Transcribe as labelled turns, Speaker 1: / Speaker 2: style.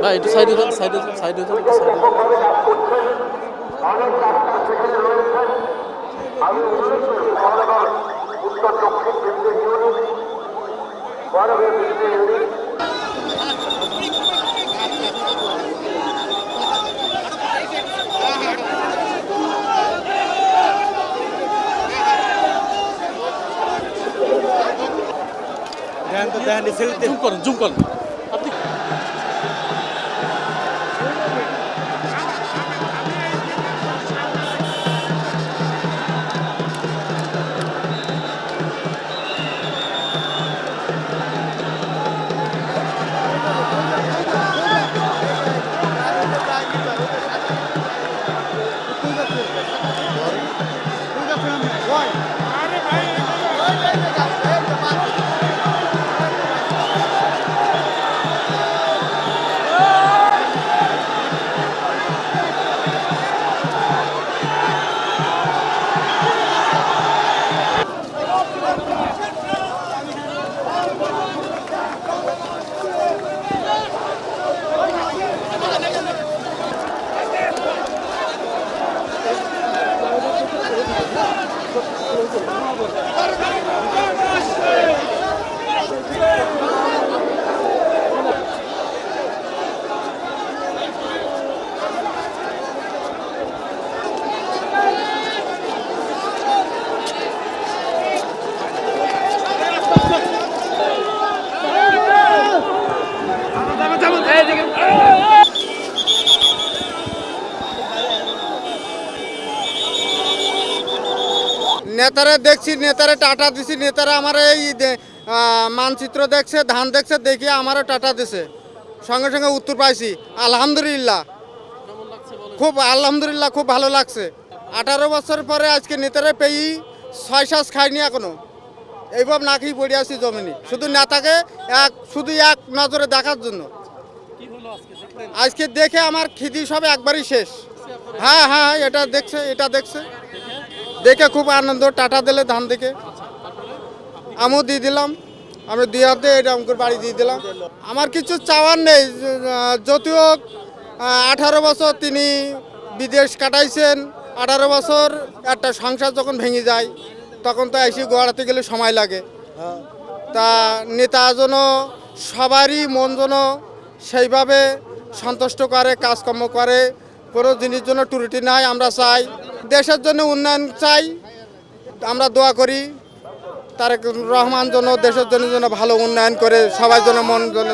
Speaker 1: ভাই একটু সাইডে যান, সাইডে যান, সাইডে যান, সাইডে যান।
Speaker 2: উত্তর দক্ষিণ কেন্দ্রীয় ইউনিট বড় ইউনিট
Speaker 1: জুম করেন, জুম করেন আপনি।
Speaker 3: নেতারা দেখছি, নেতারা টাটা দিছি, নেতারা আমার এই মানচিত্র দেখছে, ধান দেখছে, দেখি আমারও টাটা দিছে, সঙ্গে সঙ্গে উত্তর পাইছি। আলহামদুলিল্লাহ, খুব আলহামদুলিল্লাহ, খুব ভালো লাগছে। 18 বছর পরে আজকে নেতারা পেয়েই 6 শ্বাস খাইনি এখনো, এইভাবে না খেয়ে পড়ে আছি জমিনে, শুধু নেতাকে শুধু এক নজরে দেখার জন্য। আজকে দেখে আমার খিদি সব একবারই শেষ। হ্যাঁ হ্যাঁ, এটা দেখছে, এটা দেখছে, দেখে খুব আনন্দ। টাটা দিলে ধান দেখে আমিও দিয়ে দিলাম, আমি 2 হাতে এটা আমাকে বাড়ি দিয়ে দিলাম। আমার কিছু চাওয়ার নেই, যদিও 18 বছর তিনি বিদেশ কাটাইছেন, 18 বছর একটা সংসার যখন ভেঙে যায় তখন তো এসে গড়াতে গেলে সময় লাগে। তা নেতা যেন সবারই মন যেন সেইভাবে সন্তুষ্ট করে, কাজকর্ম করে, কোনো জিনিস জন্য ত্রুটি নাই। আমরা চাই দেশের জন্য উন্নয়ন চাই, আমরা দোয়া করি তারেক রহমান যেন দেশের জন্য ভালো উন্নয়ন করে, সবার জন্য মন জন্য